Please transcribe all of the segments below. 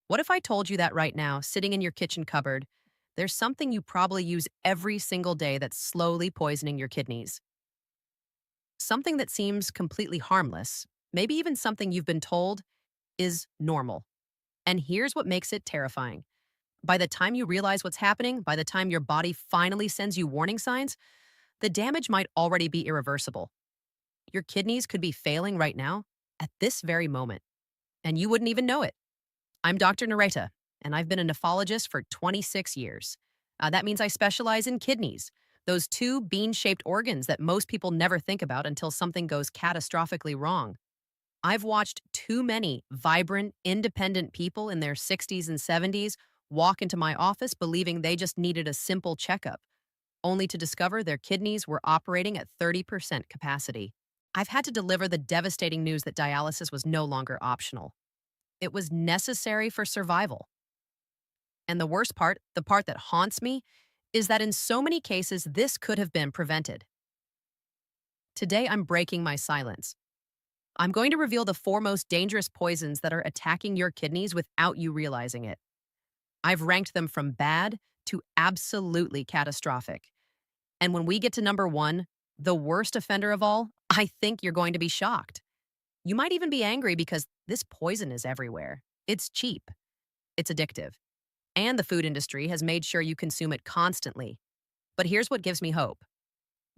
What if I told you that right now, sitting in your kitchen cupboard, there's something you probably use every single day that's slowly poisoning your kidneys? Something that seems completely harmless, maybe even something you've been told is normal. And here's what makes it terrifying. By the time you realize what's happening, by the time your body finally sends you warning signs, the damage might already be irreversible. Your kidneys could be failing right now, at this very moment, and you wouldn't even know it. I'm Dr. Nereta, and I've been a nephrologist for 26 years. That means I specialize in kidneys, those two bean shaped organs that most people never think about until something goes catastrophically wrong. I've watched too many vibrant, independent people in their 60s and 70s walk into my office believing they just needed a simple checkup, only to discover their kidneys were operating at 30% capacity. I've had to deliver the devastating news that dialysis was no longer optional. It was necessary for survival. And the worst part, the part that haunts me, is that in so many cases, this could have been prevented. Today, I'm breaking my silence. I'm going to reveal the four most dangerous poisons that are attacking your kidneys without you realizing it. I've ranked them from bad to absolutely catastrophic. And when we get to number one, the worst offender of all, I think you're going to be shocked. You might even be angry because this poison is everywhere. It's cheap, it's addictive, and the food industry has made sure you consume it constantly. But here's what gives me hope.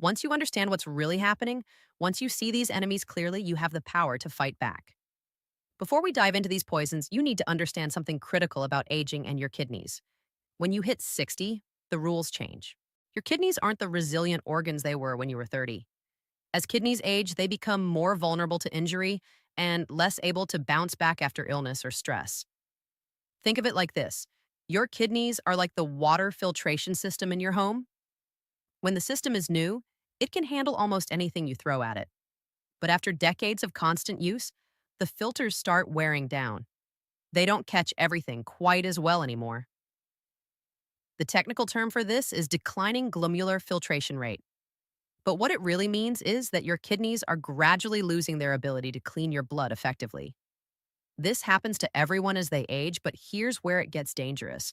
Once you understand what's really happening, once you see these enemies clearly, you have the power to fight back. Before we dive into these poisons, you need to understand something critical about aging and your kidneys. When you hit 60, the rules change. Your kidneys aren't the resilient organs they were when you were 30. As kidneys age, they become more vulnerable to injury and less able to bounce back after illness or stress. Think of it like this. Your kidneys are like the water filtration system in your home. When the system is new, it can handle almost anything you throw at it. But after decades of constant use, the filters start wearing down. They don't catch everything quite as well anymore. The technical term for this is declining glomerular filtration rate. But what it really means is that your kidneys are gradually losing their ability to clean your blood effectively. This happens to everyone as they age, but here's where it gets dangerous.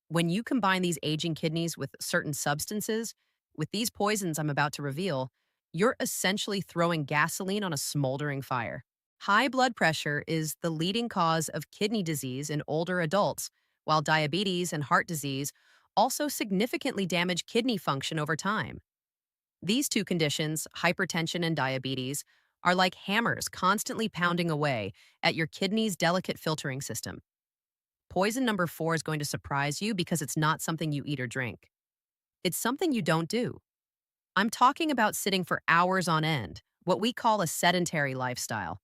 When you combine these aging kidneys with certain substances, with these poisons I'm about to reveal, you're essentially throwing gasoline on a smoldering fire. High blood pressure is the leading cause of kidney disease in older adults, while diabetes and heart disease also significantly damage kidney function over time. These two conditions, hypertension and diabetes, are like hammers constantly pounding away at your kidney's delicate filtering system. Poison number four is going to surprise you because it's not something you eat or drink. It's something you don't do. I'm talking about sitting for hours on end, what we call a sedentary lifestyle.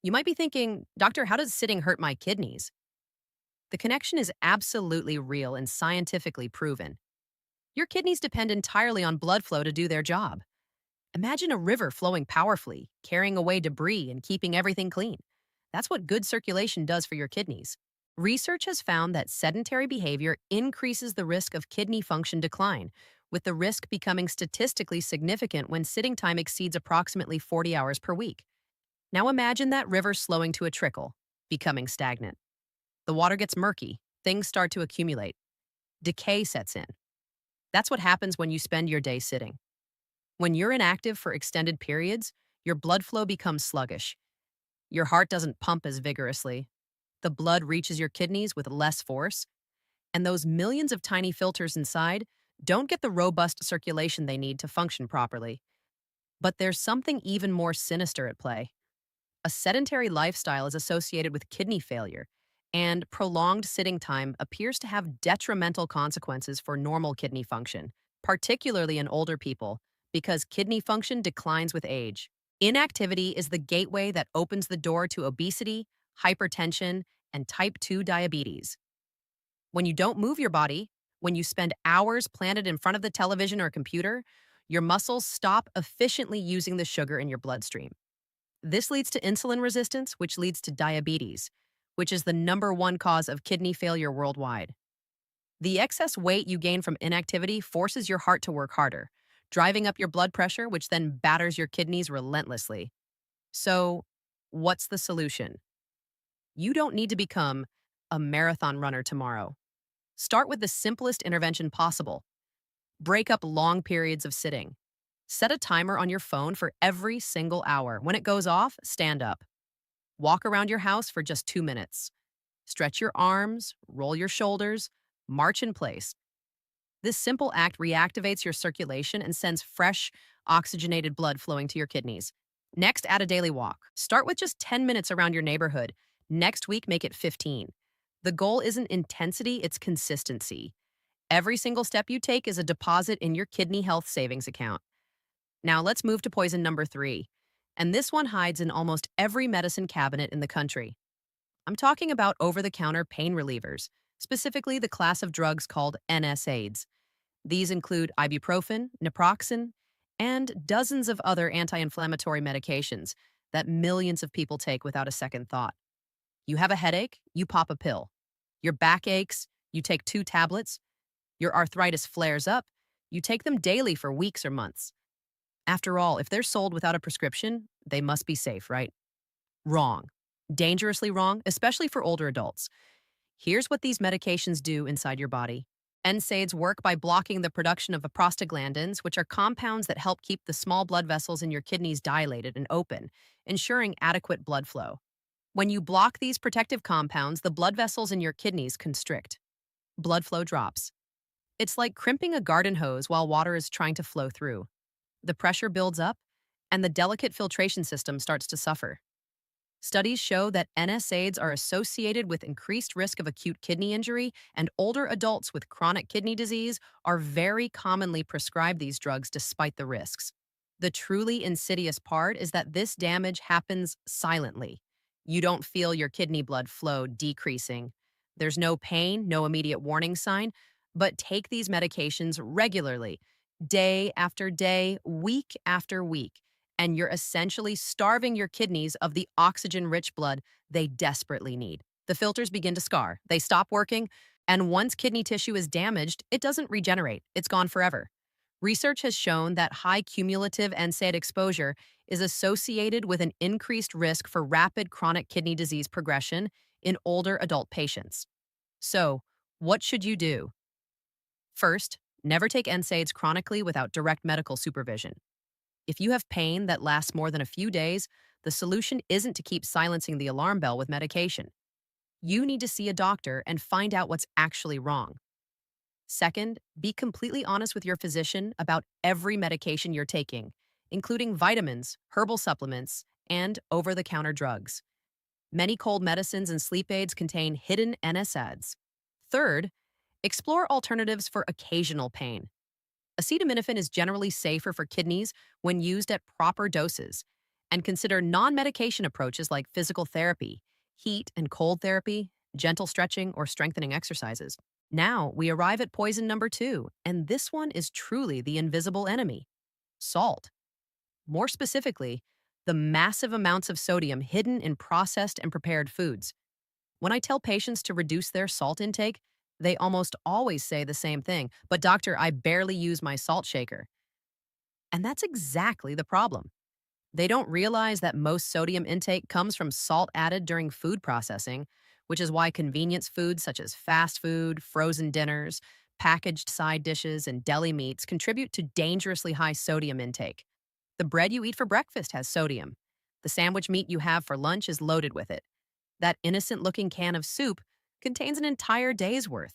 You might be thinking, Doctor, how does sitting hurt my kidneys? The connection is absolutely real and scientifically proven. Your kidneys depend entirely on blood flow to do their job. Imagine a river flowing powerfully, carrying away debris and keeping everything clean. That's what good circulation does for your kidneys. Research has found that sedentary behavior increases the risk of kidney function decline, with the risk becoming statistically significant when sitting time exceeds approximately 40 hours per week. Now imagine that river slowing to a trickle, becoming stagnant. The water gets murky, things start to accumulate. Decay sets in. That's what happens when you spend your day sitting. When you're inactive for extended periods, your blood flow becomes sluggish. Your heart doesn't pump as vigorously. The blood reaches your kidneys with less force, and those millions of tiny filters inside don't get the robust circulation they need to function properly. But there's something even more sinister at play. A sedentary lifestyle is associated with kidney failure, and prolonged sitting time appears to have detrimental consequences for normal kidney function, particularly in older people, because kidney function declines with age. Inactivity is the gateway that opens the door to obesity, hypertension, and type 2 diabetes. When you don't move your body, when you spend hours planted in front of the television or computer, your muscles stop efficiently using the sugar in your bloodstream. This leads to insulin resistance, which leads to diabetes, which is the number one cause of kidney failure worldwide. The excess weight you gain from inactivity forces your heart to work harder, driving up your blood pressure, which then batters your kidneys relentlessly. So, what's the solution? You don't need to become a marathon runner tomorrow. Start with the simplest intervention possible. Break up long periods of sitting. Set a timer on your phone for every single hour. When it goes off, stand up. Walk around your house for just 2 minutes. Stretch your arms, roll your shoulders, march in place. This simple act reactivates your circulation and sends fresh, oxygenated blood flowing to your kidneys. Next, add a daily walk. Start with just 10 minutes around your neighborhood. Next week, make it 15. The goal isn't intensity, it's consistency. Every single step you take is a deposit in your kidney health savings account. Now, let's move to poison number 3. And this one hides in almost every medicine cabinet in the country. I'm talking about over-the-counter pain relievers, specifically the class of drugs called NSAIDs. These include ibuprofen, naproxen, and dozens of other anti-inflammatory medications that millions of people take without a second thought. You have a headache, you pop a pill. Your back aches, you take 2 tablets. Your arthritis flares up, you take them daily for weeks or months. After all, if they're sold without a prescription, they must be safe, right? Wrong. Dangerously wrong, especially for older adults. Here's what these medications do inside your body. NSAIDs work by blocking the production of prostaglandins, which are compounds that help keep the small blood vessels in your kidneys dilated and open, ensuring adequate blood flow. When you block these protective compounds, the blood vessels in your kidneys constrict. Blood flow drops. It's like crimping a garden hose while water is trying to flow through. The pressure builds up, and the delicate filtration system starts to suffer. Studies show that NSAIDs are associated with increased risk of acute kidney injury, and older adults with chronic kidney disease are very commonly prescribed these drugs despite the risks. The truly insidious part is that this damage happens silently. You don't feel your kidney blood flow decreasing. There's no pain, no immediate warning sign, but take these medications regularly, day after day, week after week, and you're essentially starving your kidneys of the oxygen-rich blood they desperately need. The filters begin to scar, they stop working, and once kidney tissue is damaged, it doesn't regenerate, it's gone forever. Research has shown that high cumulative NSAID exposure is associated with an increased risk for rapid chronic kidney disease progression in older adult patients. So, what should you do? First, never take NSAIDs chronically without direct medical supervision. If you have pain that lasts more than a few days, the solution isn't to keep silencing the alarm bell with medication. You need to see a doctor and find out what's actually wrong. Second, be completely honest with your physician about every medication you're taking, including vitamins, herbal supplements, and over-the-counter drugs. Many cold medicines and sleep aids contain hidden NSAIDs. Third, explore alternatives for occasional pain. Acetaminophen is generally safer for kidneys when used at proper doses, and consider non-medication approaches like physical therapy, heat and cold therapy, gentle stretching, or strengthening exercises. Now, we arrive at poison number 2, and this one is truly the invisible enemy: salt. More specifically, the massive amounts of sodium hidden in processed and prepared foods. When I tell patients to reduce their salt intake, they almost always say the same thing: "But doctor, I barely use my salt shaker." And that's exactly the problem. They don't realize that most sodium intake comes from salt added during food processing, which is why convenience foods such as fast food, frozen dinners, packaged side dishes, and deli meats contribute to dangerously high sodium intake. The bread you eat for breakfast has sodium. The sandwich meat you have for lunch is loaded with it. That innocent-looking can of soup contains an entire day's worth.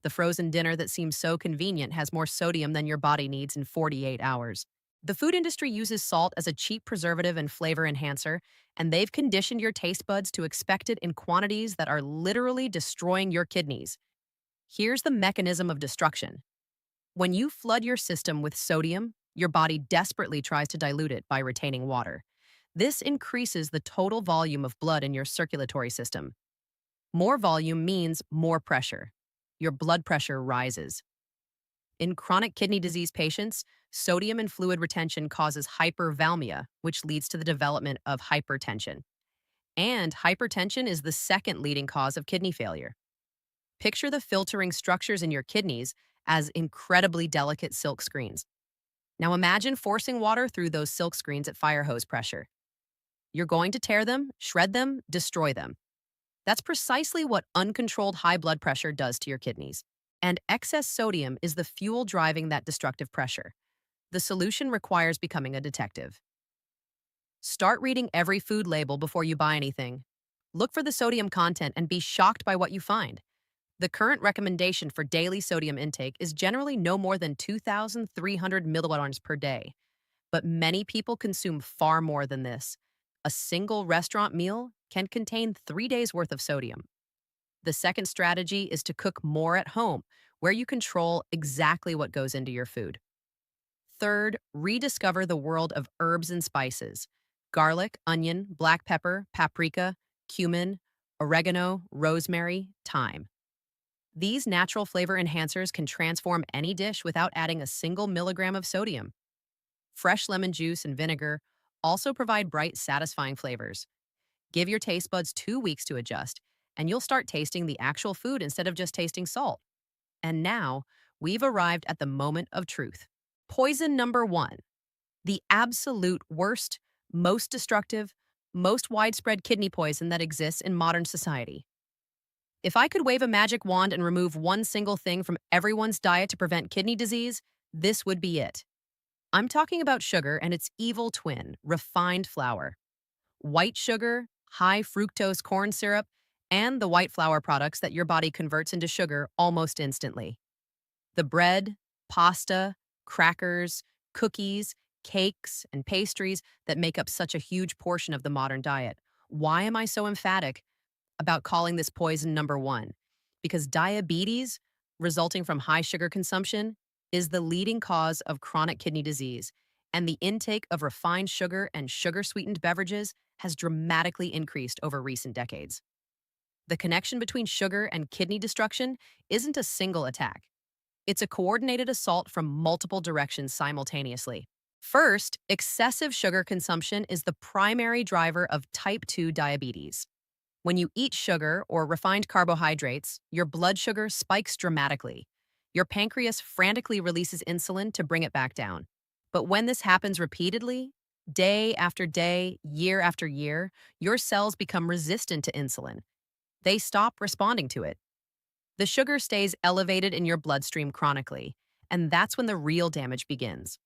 The frozen dinner that seems so convenient has more sodium than your body needs in 48 hours. The food industry uses salt as a cheap preservative and flavor enhancer, and they've conditioned your taste buds to expect it in quantities that are literally destroying your kidneys. Here's the mechanism of destruction. When you flood your system with sodium, your body desperately tries to dilute it by retaining water. This increases the total volume of blood in your circulatory system. More volume means more pressure. Your blood pressure rises. In chronic kidney disease patients, sodium and fluid retention causes hypervalmia, which leads to the development of hypertension. And hypertension is the second leading cause of kidney failure. Picture the filtering structures in your kidneys as incredibly delicate silk screens. Now imagine forcing water through those silk screens at fire hose pressure. You're going to tear them, shred them, destroy them. That's precisely what uncontrolled high blood pressure does to your kidneys. And excess sodium is the fuel driving that destructive pressure. The solution requires becoming a detective. Start reading every food label before you buy anything. Look for the sodium content and be shocked by what you find. The current recommendation for daily sodium intake is generally no more than 2,300 milligrams per day, but many people consume far more than this. A single restaurant meal can contain 3 days' worth of sodium. The second strategy is to cook more at home, where you control exactly what goes into your food. Third, rediscover the world of herbs and spices: garlic, onion, black pepper, paprika, cumin, oregano, rosemary, thyme. These natural flavor enhancers can transform any dish without adding a single milligram of sodium. Fresh lemon juice and vinegar also provide bright, satisfying flavors. Give your taste buds 2 weeks to adjust, and you'll start tasting the actual food instead of just tasting salt. And now, we've arrived at the moment of truth. Poison number one, the absolute worst, most destructive, most widespread kidney poison that exists in modern society. If I could wave a magic wand and remove one single thing from everyone's diet to prevent kidney disease, this would be it. I'm talking about sugar and its evil twin, refined flour. White sugar, high fructose corn syrup, and the white flour products that your body converts into sugar almost instantly. The bread, pasta, crackers, cookies, cakes, and pastries that make up such a huge portion of the modern diet. Why am I so emphatic about calling this poison number one? Because diabetes, resulting from high sugar consumption, is the leading cause of chronic kidney disease, and the intake of refined sugar and sugar-sweetened beverages has dramatically increased over recent decades. The connection between sugar and kidney destruction isn't a single attack. It's a coordinated assault from multiple directions simultaneously. First, excessive sugar consumption is the primary driver of type 2 diabetes. When you eat sugar or refined carbohydrates, your blood sugar spikes dramatically. Your pancreas frantically releases insulin to bring it back down. But when this happens repeatedly, day after day, year after year, your cells become resistant to insulin. They stop responding to it. The sugar stays elevated in your bloodstream chronically, and that's when the real damage begins.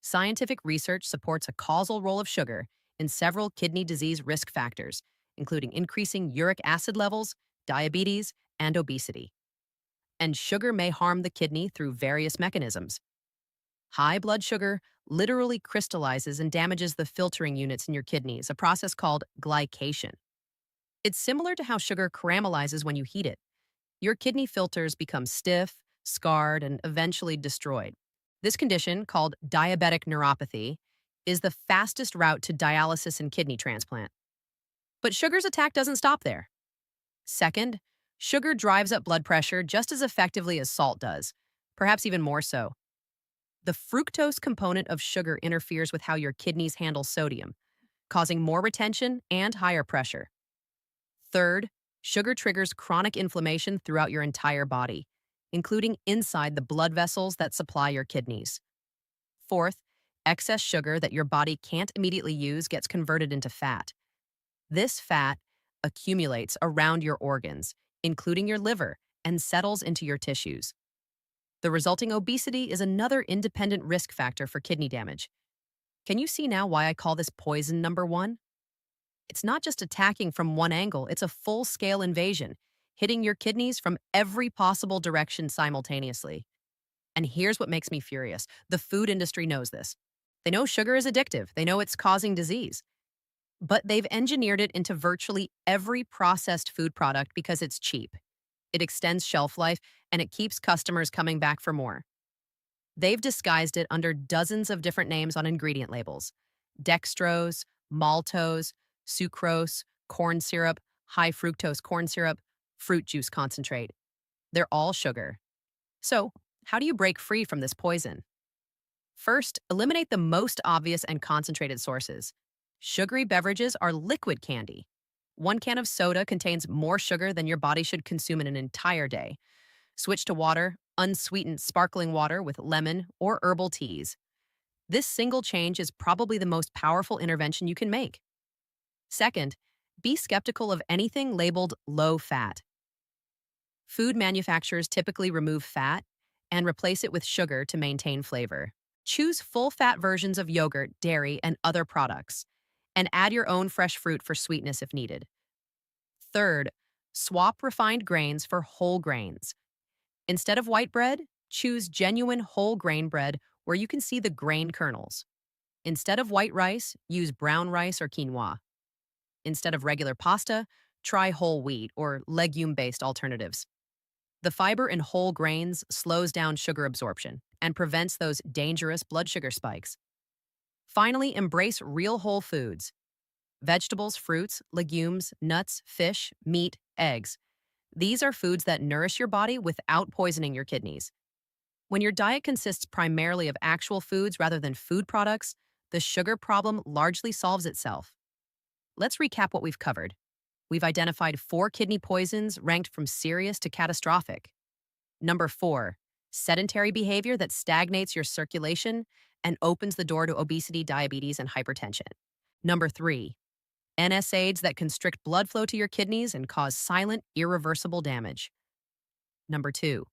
Scientific research supports a causal role of sugar in several kidney disease risk factors, including increasing uric acid levels, diabetes, and obesity. And sugar may harm the kidney through various mechanisms. High blood sugar literally crystallizes and damages the filtering units in your kidneys, a process called glycation. It's similar to how sugar caramelizes when you heat it. Your kidney filters become stiff, scarred, and eventually destroyed. This condition, called diabetic neuropathy, is the fastest route to dialysis and kidney transplant. But sugar's attack doesn't stop there. Second, sugar drives up blood pressure just as effectively as salt does, perhaps even more so. The fructose component of sugar interferes with how your kidneys handle sodium, causing more retention and higher pressure. Third, sugar triggers chronic inflammation throughout your entire body, including inside the blood vessels that supply your kidneys. Fourth, excess sugar that your body can't immediately use gets converted into fat. This fat accumulates around your organs, including your liver, and settles into your tissues. The resulting obesity is another independent risk factor for kidney damage. Can you see now why I call this poison number one? It's not just attacking from one angle, it's a full-scale invasion, hitting your kidneys from every possible direction simultaneously. And here's what makes me furious. The food industry knows this. They know sugar is addictive. They know it's causing disease. But they've engineered it into virtually every processed food product because it's cheap. It extends shelf life, and it keeps customers coming back for more. They've disguised it under dozens of different names on ingredient labels: dextrose, maltose, sucrose, corn syrup, high fructose corn syrup, fruit juice concentrate. They're all sugar. So, how do you break free from this poison? First, eliminate the most obvious and concentrated sources. Sugary beverages are liquid candy. 1 can of soda contains more sugar than your body should consume in an entire day. Switch to water, unsweetened sparkling water with lemon or herbal teas. This single change is probably the most powerful intervention you can make. Second, Be skeptical of anything labeled low fat. Food manufacturers typically remove fat and replace it with sugar to maintain flavor. Choose full fat versions of yogurt, dairy, and other products, and add your own fresh fruit for sweetness if needed. Third, swap refined grains for whole grains. Instead of white bread, choose genuine whole grain bread where you can see the grain kernels. Instead of white rice, use brown rice or quinoa. Instead of regular pasta, try whole wheat or legume based alternatives. The fiber in whole grains slows down sugar absorption and prevents those dangerous blood sugar spikes. Finally, embrace real whole foods: vegetables, fruits, legumes, nuts, fish, meat, eggs. These are foods that nourish your body without poisoning your kidneys. When your diet consists primarily of actual foods rather than food products, the sugar problem largely solves itself. Let's recap what we've covered. We've identified 4 kidney poisons ranked from serious to catastrophic. Number 4, sedentary behavior that stagnates your circulation and opens the door to obesity, diabetes, and hypertension. Number 3, NSAIDs that constrict blood flow to your kidneys and cause silent, irreversible damage. Number 2,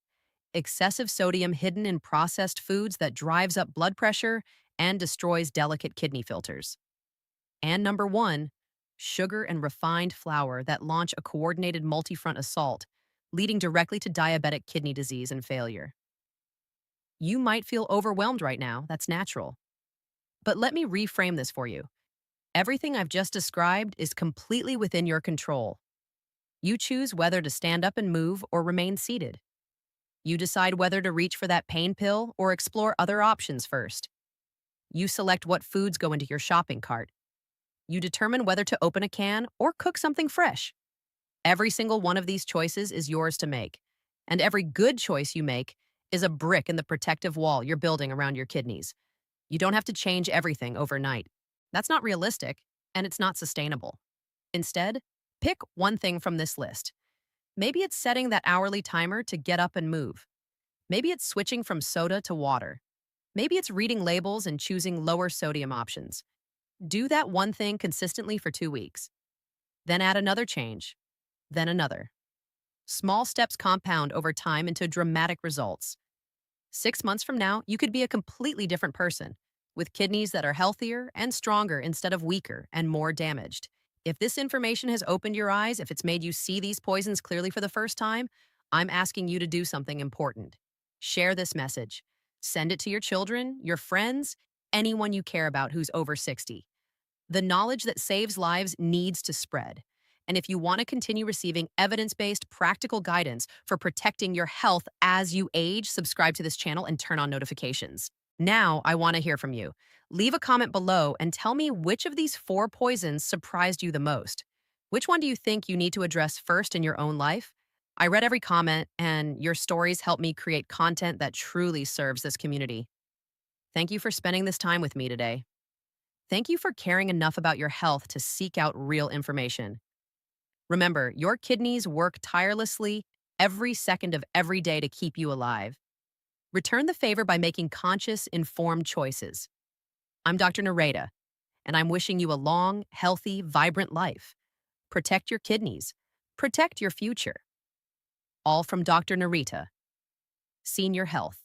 excessive sodium hidden in processed foods that drives up blood pressure and destroys delicate kidney filters. And number 1, sugar and refined flour that launch a coordinated multi-front assault, leading directly to diabetic kidney disease and failure. You might feel overwhelmed right now, that's natural. But let me reframe this for you. Everything I've just described is completely within your control. You choose whether to stand up and move or remain seated. You decide whether to reach for that pain pill or explore other options first. You select what foods go into your shopping cart. You determine whether to open a can or cook something fresh. Every single one of these choices is yours to make, and every good choice you make is a brick in the protective wall you're building around your kidneys. You don't have to change everything overnight. That's not realistic, and it's not sustainable. Instead, pick one thing from this list. Maybe it's setting that hourly timer to get up and move. Maybe it's switching from soda to water. Maybe it's reading labels and choosing lower sodium options. Do that one thing consistently for 2 weeks. Then add another change, then another. Small steps compound over time into dramatic results. 6 months from now, you could be a completely different person, with kidneys that are healthier and stronger instead of weaker and more damaged. If this information has opened your eyes, if it's made you see these poisons clearly for the first time, I'm asking you to do something important. Share this message. Send it to your children, your friends, anyone you care about who's over 60. The knowledge that saves lives needs to spread. And if you want to continue receiving evidence-based, practical guidance for protecting your health as you age, subscribe to this channel and turn on notifications. Now, I want to hear from you. Leave a comment below and tell me which of these 4 poisons surprised you the most. Which one do you think you need to address first in your own life? I read every comment, and your stories help me create content that truly serves this community. Thank you for spending this time with me today. Thank you for caring enough about your health to seek out real information. Remember, your kidneys work tirelessly every second of every day to keep you alive. Return the favor by making conscious, informed choices. I'm Dr. Nereta, and I'm wishing you a long, healthy, vibrant life. Protect your kidneys. Protect your future. All from Dr. Nereta, Senior Health.